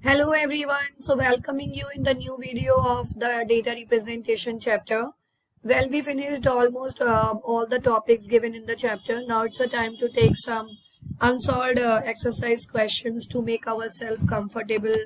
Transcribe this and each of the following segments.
Hello everyone, so welcoming you in the new video of the data representation chapter. Well, we finished almost all the topics given in the chapter. Now it's a time to take some unsolved exercise questions to make ourselves comfortable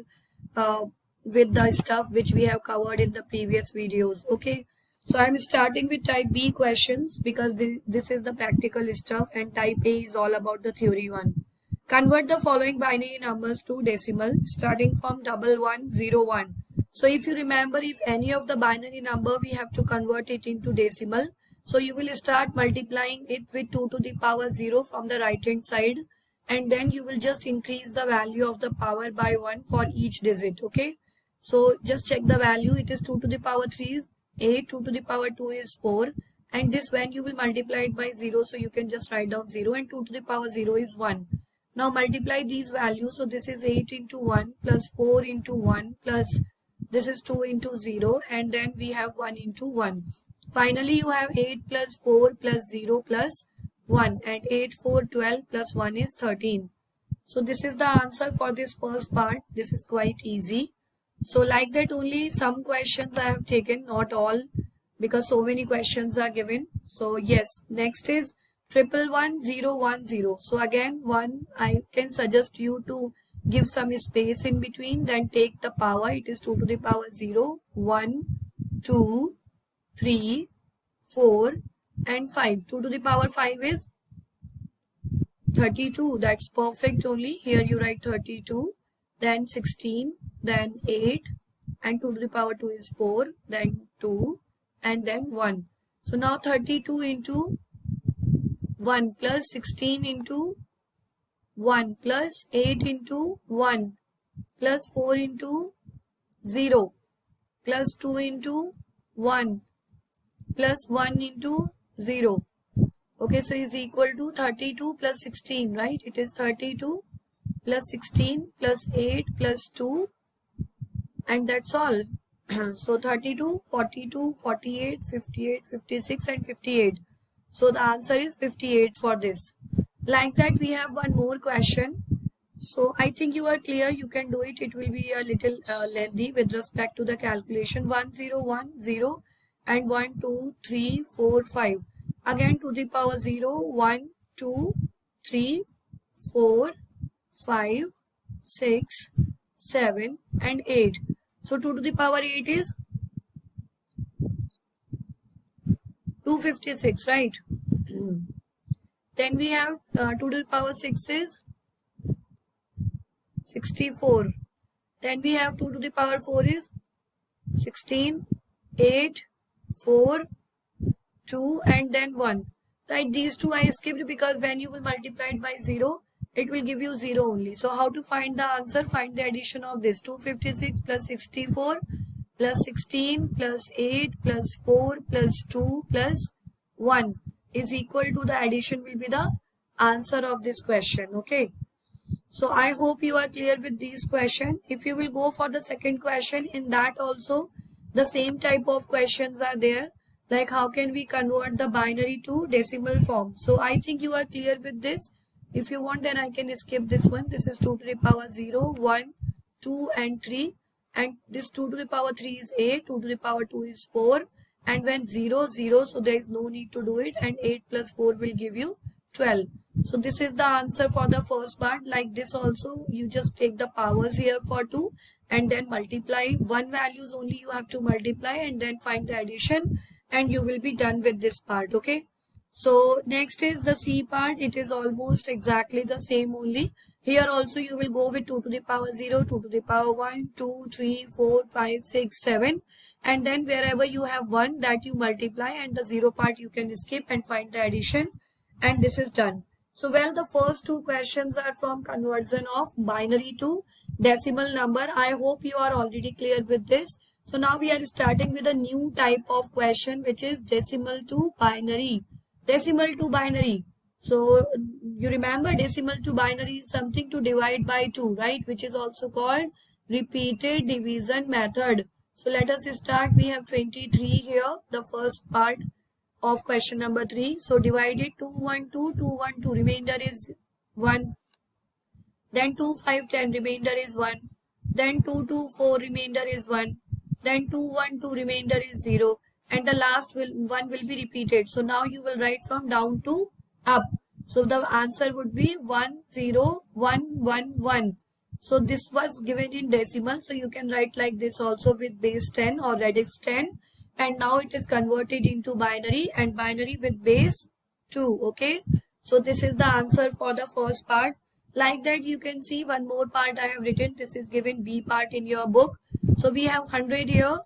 uh, with the stuff which we have covered in the previous videos. Okay, so I'm starting with type B questions because this is the practical stuff, and type A is all about the theory one. Convert the following binary numbers to decimal starting from 1101. So if you remember, if any of the binary number we have to convert it into decimal, so you will start multiplying it with 2 to the power 0 from the right hand side, and then you will just increase the value of the power by 1 for each digit. Okay, so just check the value. It is 2 to the power 3 is 8, 2 to the power 2 is 4, and this when you will multiply it by 0, so you can just write down 0, and 2 to the power 0 is 1. Now multiply these values. So this is 8 into 1 plus 4 into 1 plus this is 2 into 0, and then we have 1 into 1. Finally, you have 8 plus 4 plus 0 plus 1, and 8, 4, 12 plus 1 is 13. So this is the answer for this first part. This is quite easy. So like that only some questions I have taken, not all, because so many questions are given. So yes, next is 111010. So again, one, I can suggest you to give some space in between, then take the power. It is 2 to the power 0, 1, 2, 3, 4 and 5. 2 to the power 5 is 32. That's perfect only. Here you write 32, then 16, then 8, and 2 to the power 2 is 4, then 2, and then 1. So now 32 into 1 plus 16 into 1 plus 8 into 1 plus 4 into 0 plus 2 into 1 plus 1 into 0. Okay, so is equal to 32 plus 16, right? It is 32 plus 16 plus 8 plus 2, and that's all. So 32, 42, 48, 58, 56 and 58. So the answer is 58 for this. Like that, we have one more question. So I think you are clear. You can do it. It will be a little lengthy with respect to the calculation. 1010 and 1, 2, 3, 4, 5. Again, to the power 0, 1, 2, 3, 4, 5, 6, 7 and 8. So 2 to the power 8 is 256, right? Then we have 2 to the power 6 is 64. Then we have 2 to the power 4 is 16, 8, 4, 2 and then 1. Right, these two I skipped because when you will multiply it by 0, it will give you 0 only. So how to find the answer? Find the addition of this. 256 plus 64 plus 16 plus 8 plus 4 plus 2 plus 1 is equal to, the addition will be the answer of this question. Okay, so I hope you are clear with these questions. If you will go for the second question, in that also the same type of questions are there, like how can we convert the binary to decimal form. So I think you are clear with this. If you want, then I can skip this one. This is 2 to the power 0, 1, 2 and 3, and this 2 to the power 3 is 8, 2 to the power 2 is 4, and when 0, 0, so there is no need to do it, and 8 plus 4 will give you 12. So this is the answer for the first part. Like this also, you just take the powers here for 2 and then multiply. One values only you have to multiply and then find the addition, and you will be done with this part. Okay, so next is the C part. It is almost exactly the same only. Here also you will go with 2 to the power 0, 2 to the power 1, 2, 3, 4, 5, 6, 7. And then wherever you have 1, that you multiply, and the 0 part you can skip and find the addition. And this is done. So well, the first two questions are from conversion of binary to decimal number. I hope you are already clear with this. So now we are starting with a new type of question, which is decimal to binary. Decimal to binary. So you remember, decimal to binary is something to divide by 2, right? Which is also called repeated division method. So let us start. We have 23 here, the first part of question number 3. So divide it 2, 1, 2, 2, 1, 2. Remainder is 1. Then 2, 5, 10. Remainder is 1. then 224 remainder is 1, then 212 remainder is 0, and the last one will be repeated. So now you will write from down to up. So the answer would be 10111. So this was given in decimal, so you can write like this also with base 10 or radix 10, and now it is converted into binary, and binary with base 2. Okay, so this is the answer for the first part. Like that, you can see one more part I have written. This is given B part in your book. So we have 100 here,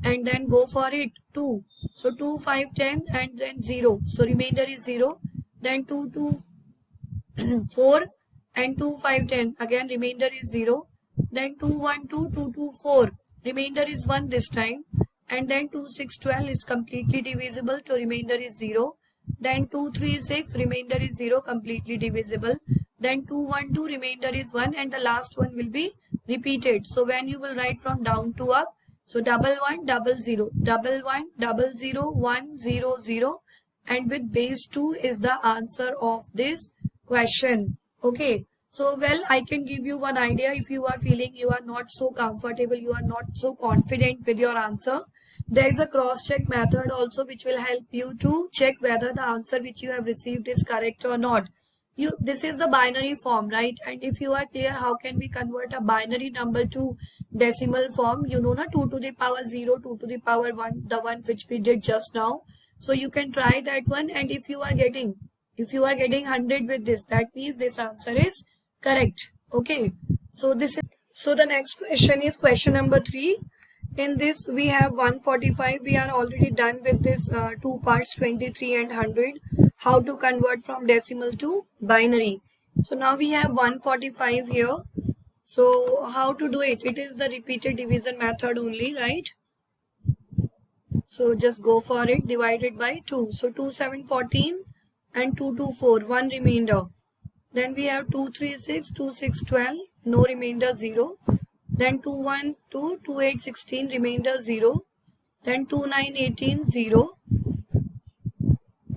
and then go for it 2. So 2, 5, 10, and then 0. So remainder is 0. Then 2, 2, 4, and 2, 5, 10. Again remainder is 0. Then 2, 1, 2, 2, 2, 4. Remainder is 1 this time. And then 2, 6, 12 is completely divisible, so remainder is 0. Then 2, 3, 6, remainder is 0, completely divisible. Then 2, 1, 2, remainder is 1, and the last one will be repeated. So when you will write from down to up, so 1 1 0 0, 1 1 0 0 1 0 0, and with base 2 is the answer of this question. Okay, so well, I can give you one idea. If you are feeling you are not so comfortable, you are not so confident with your answer, there is a cross-check method also which will help you to check whether the answer which you have received is correct or not. This is the binary form, right? And if you are clear how can we convert a binary number to decimal form, you know, 2 to the power 0, 2 to the power 1, the one which we did just now. So you can try that one, and if you are getting 100 with this, that means this answer is correct. Okay, so the next question is question number 3. In this we have 145. We are already done with this two parts, 23 and 100, how to convert from decimal to binary. So now we have 145 here. So how to do it? It is the repeated division method only, right? So just go for it. Divided by 2. So 2 7 14 and 2 2 4, 1 remainder. Then we have 2 3 6, 2 6 12, no remainder 0. Then 2 1 2, 2 8 16, remainder 0. Then 2 9 18, 0.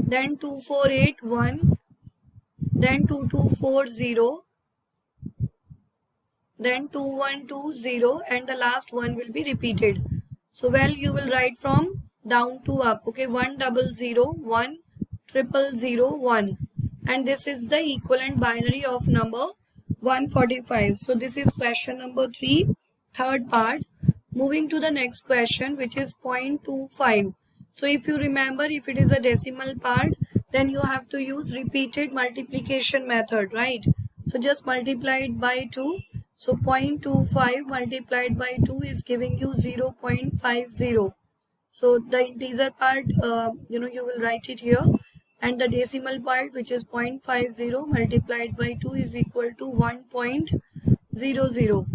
Then 2 4 8 1. Then 2 2 4 0. Then 2 1 2 0, and the last one will be repeated. So well, you will write from down to up. Okay, 1 0 0 1 0 0 1, and this is the equivalent binary of number 145. So this is question number 3, third part. Moving to the next question, which is 0.25. So if you remember, if it is a decimal part, then you have to use repeated multiplication method, right? So just multiply it by 2. So 0.25 multiplied by 2 is giving you 0.50. So the integer part, you will write it here, and the decimal part, which is 0.50 multiplied by 2, is equal to 1.00.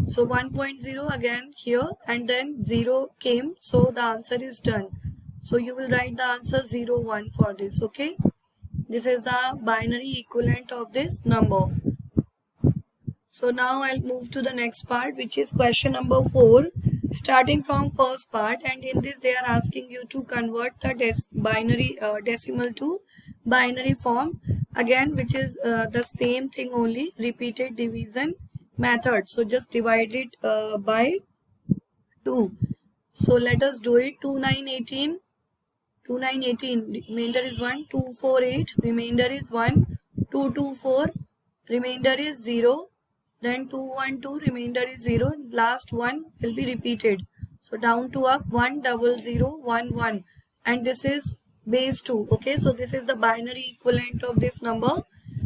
So 1.0 again here, and then 0 came, so the answer is done. So you will write the answer 0 1 for this. Okay, this is the binary equivalent of this number. So now I'll move to the next part, which is question number 4, starting from first part, and in this they are asking you to convert the binary decimal to binary form again, which is the same thing, only repeated division method. So just divide it by 2. So let us do it. 2 9 18, 2 9 18, remainder is 1. 2 4 8, remainder is 1. 2 2 4, remainder is 0. Then 2 1 2, remainder is 0. Last one will be repeated. So down to up, 1 0 0 1 1, and this is base 2. Okay, so this is the binary equivalent of this number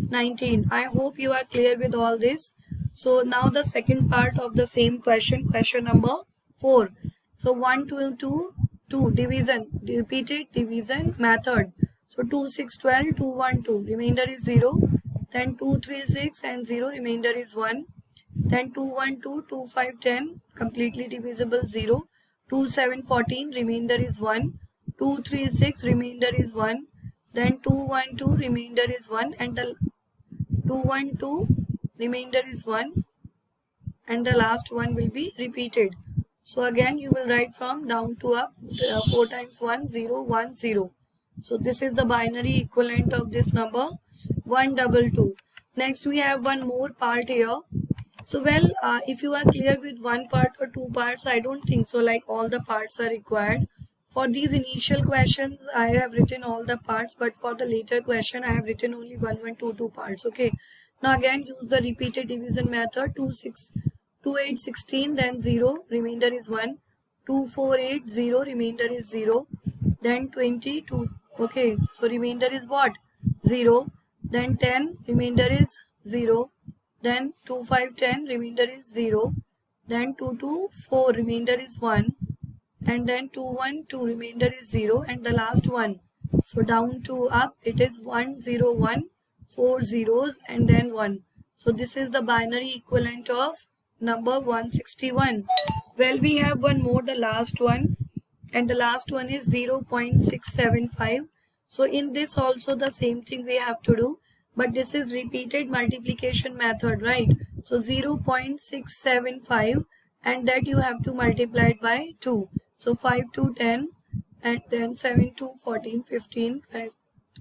19. I hope you are clear with all this. So now the second part of the same question, question number 4. So 1 2 2 2, division, repeated division method. So 2 6 12, 2 1 2, remainder is 0. Then 2 3 6 and 0, remainder is 1. Then 2 1 2, 2 5 10, completely divisible 0. 2 7 14, remainder is 1. 2 3 6, remainder is 1. Then 2 1 2, remainder is 1, and the 2 1 2, remainder is 1, and the last one will be repeated. So again you will write from down to up, 4 times 1 0 1 0. So this is the binary equivalent of this number 122. Next we have one more part here. So well, if you are clear with one part or two parts, I don't think so like all the parts are required. For these initial questions, I have written all the parts, but for the later question, I have written only two parts. Okay. Now again, use the repeated division method. 2, 8, 16, then 0, remainder is 1. 2, 4, 8, 0, remainder is 0. Then 22, okay, so remainder is what? 0. Then 10, remainder is 0. Then 2, 5, 10, remainder is 0. Then 2, 2, 4, remainder is 1. And then 2, 1, 2, remainder is 0. And the last one. So down to up, it is 1, 0, 1, 4 zeros and then 1. So this is the binary equivalent of number 161. Well, we have one more, the last one. And the last one is 0.675. So in this also the same thing we have to do, but this is repeated multiplication method, right? So 0.675 and that you have to multiply it by 2. So 5 to 10 and then 7 to 14, 15, 5,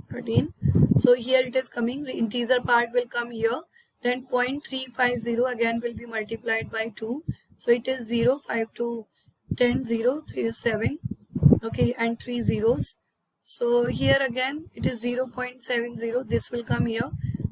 13. So here it is coming, the integer part will come here. Then 0.350 again will be multiplied by 2. So it is 0, 5 to 10, 0, 3, 7. Okay, and 3 zeros. So here again it is 0.70. This will come here.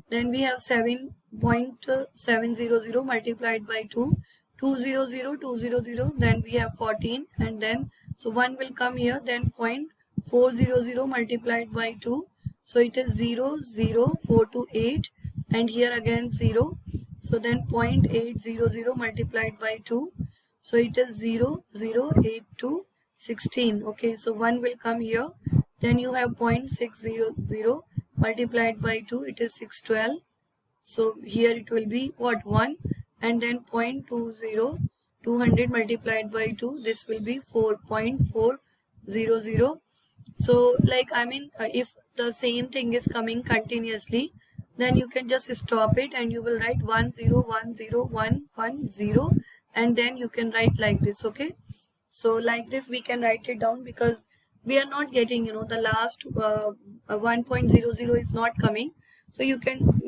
Then we have 7.700 multiplied by 2. 200, 200. Then we have 14. And then, so 1 will come here. Then 0.400 multiplied by 2. So it is 0, 0, 4 to 8. And here again 0. So then 0.800 multiplied by 2. So it is 0, 0, 8 to 16. Okay, so 1 will come here. Then you have 0.600 multiplied by 2. It is 612. So here it will be what? 1. And then 0.20, 200 multiplied by 2. This will be 4.400. So like if the same thing is coming continuously, then you can just stop it and you will write 1 0 1 0 1 1 0, and then you can write like this. Okay, so like this we can write it down because we are not getting the last 1.00 is not coming, so you can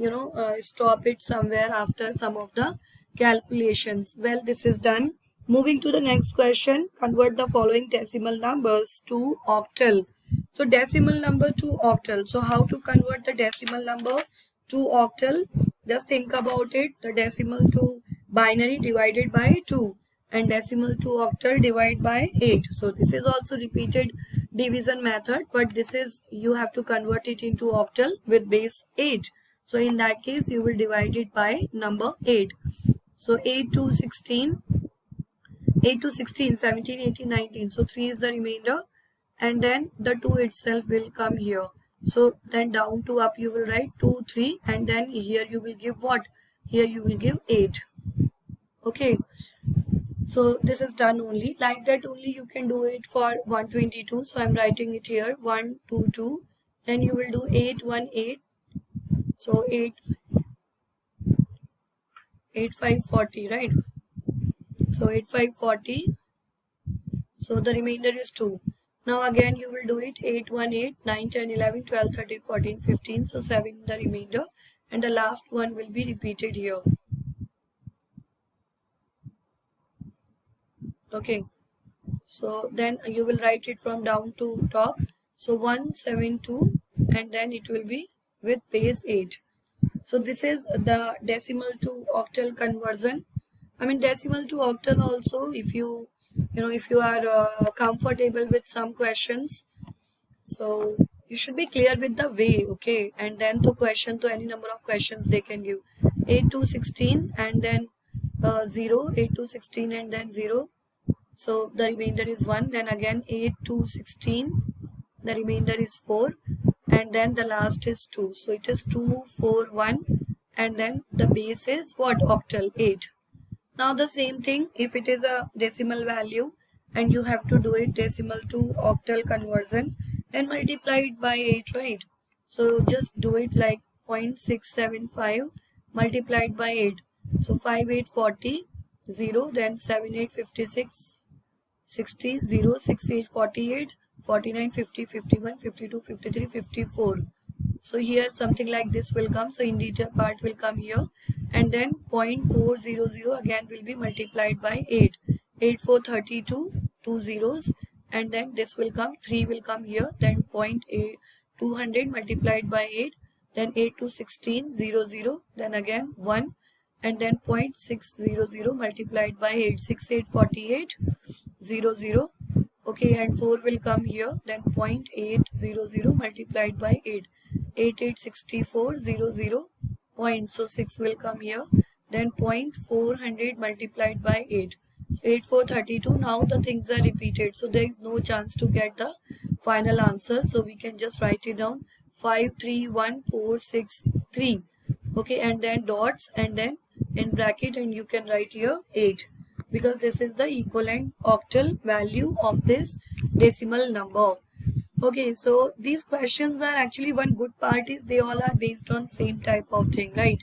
stop it somewhere after some of the calculations. Well, this is done. Moving to the next question, convert the following decimal numbers to octal. So decimal number to octal. So how to convert the decimal number to octal? Just think about it. The decimal to binary divided by 2 and decimal to octal divided by 8. So this is also repeated division method, but this is you have to convert it into octal with base 8. So in that case you will divide it by number 8. So 8 to 16, 8 to 16, 17, 18, 19. So 3 is the remainder, and then the 2 itself will come here. So then down to up you will write 2, 3, and then here you will give what? Here you will give 8. Okay. So this is done only. Like that only you can do it for 122. So I'm writing it here 1, 2, 2. Then you will do 8, 1, 8. So 8, 8, 5, 40, right? So 8, 5, 40. So the remainder is 2. Now again you will do it 8, 1, 8, 9, 10, 11, 12, 13, 14, 15. So 7 the remainder, and the last one will be repeated here. Okay. So then you will write it from down to top. So 172, and then it will be with base 8. So this is the decimal to octal conversion. Decimal to octal also, if you are comfortable with some questions, so you should be clear with the way. Okay, and then to any number of questions they can give 8 to 16 and then 0, 8 to 16 and then 0. So the remainder is 1. Then again 8 to 16, the remainder is 4, and then the last is 2. So it is 2, 4, 1, and then the base is what? Octal, 8. Now the same thing, if it is a decimal value and you have to do it decimal to octal conversion, then multiply it by 8, right? So just do it like 0.675 multiplied by 8. So 5, 8, 40, 0, then 7, 8, 56, 60, 0, 6, 8, 48, 49, 50, 51, 52, 53, 54. So here something like this will come. So integer part will come here, and then 0.400 again will be multiplied by 8. 8 4 32, 2 zeros, and then this will come, 3 will come here, then 0.8 200 multiplied by 8, then 8 to 16 0 0, then again 1, and then 0.600 multiplied by 8, 6 8 48 0 0. Okay, and 4 will come here, then 0.800 multiplied by 8, 8 8 64 0 0 point, so 6 will come here, then 0.400 multiplied by 8, so 8 4 32. Now the things are repeated, so there is no chance to get the final answer, so we can just write it down, 5 3 1 4 6 3. Okay, and then dots, and then in bracket, and you can write here 8, because this is the equivalent octal value of this decimal number. Okay, so these questions are actually, one good part is they all are based on same type of thing, right?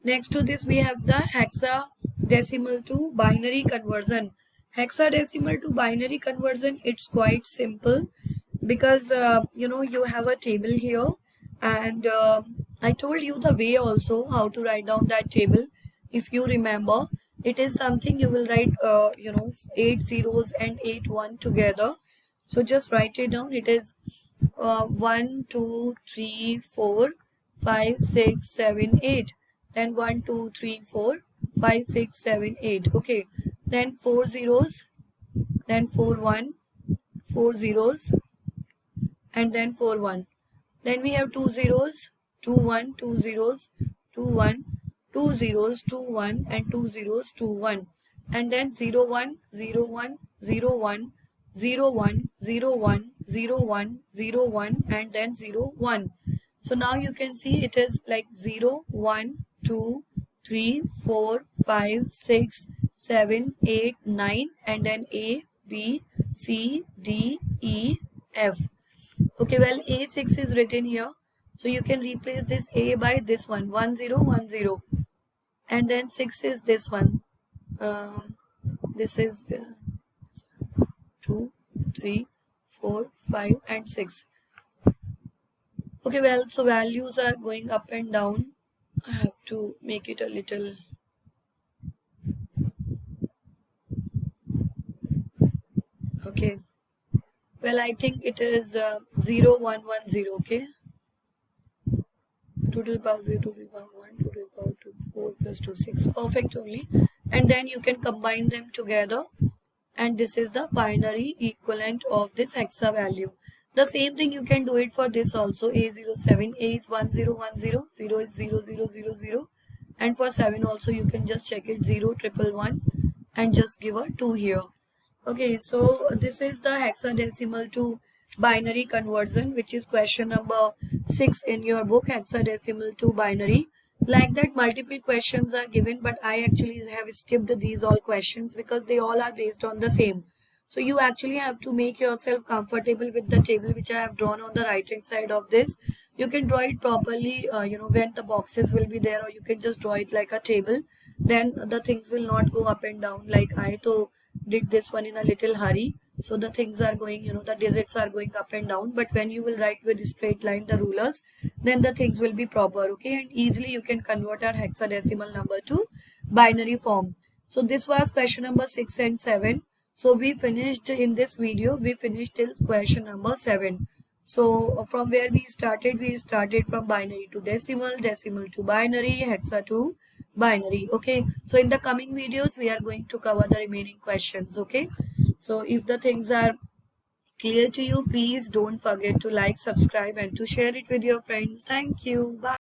Next to this we have the hexadecimal to binary conversion. Hexadecimal to binary conversion, it's quite simple, because you have a table here, and I told you the way also how to write down that table. If you remember, it is something you will write 8 zeros and 8 1 together. So just write it down. It is 1 2 3 4 5 6 7 8, then 1 2 3 4 5 6 7 8. Okay, then 4 zeros, then 4 1, 4 zeros, and then 4 1. Then we have 2 zeros, 2 1, 2 zeros, 2 1, 2 zeros, 2 1, and 2 zeros, 2 1. And then 0 1, 0 1, 0 1, 0 1, 0 1, 0 1, 0 1, and then 0 1. So now you can see it is like 0 1 2 3 4 5 6 7 8 9, and then A B C D E F. Okay, well, A6 is written here, so you can replace this A by this one, 1 0 1 0, and then 6 is this one. This is 2 3 4 5 and 6. Okay, well, so values are going up and down. I have to make it a little. Okay, well, I think it is 0 1 1 0. Okay, 2 to the power 0, 2 to the power 1, 2 to the power 2, 4 plus 2 6. Perfect only. And then you can combine them together, and this is the binary equivalent of this hexa value. The same thing you can do it for this also. A07, A is 1010, 0 is 0000, and for 7 also you can just check it, 0111, and just give a 2 here. Okay, so this is the hexadecimal to binary conversion, which is question number 6 in your book, hexadecimal to binary. Like that, multiple questions are given, but I actually have skipped these all questions because they all are based on the same. So you actually have to make yourself comfortable with the table which I have drawn on the right hand side of this. You can draw it properly, when the boxes will be there, or you can just draw it like a table. Then the things will not go up and down. Like I did this one in a little hurry, so the things are going, the digits are going up and down. But when you will write with a straight line the rulers, then the things will be proper. Okay, and easily you can convert our hexadecimal number to binary form. So this was question number 6 and 7. So we finished in this video, we finished till question number 7. So from where we started from binary to decimal, decimal to binary, hexa to binary. Okay, so in the coming videos we are going to cover the remaining questions. Okay, so if the things are clear to you, please don't forget to like, subscribe, and to share it with your friends. Thank you. Bye.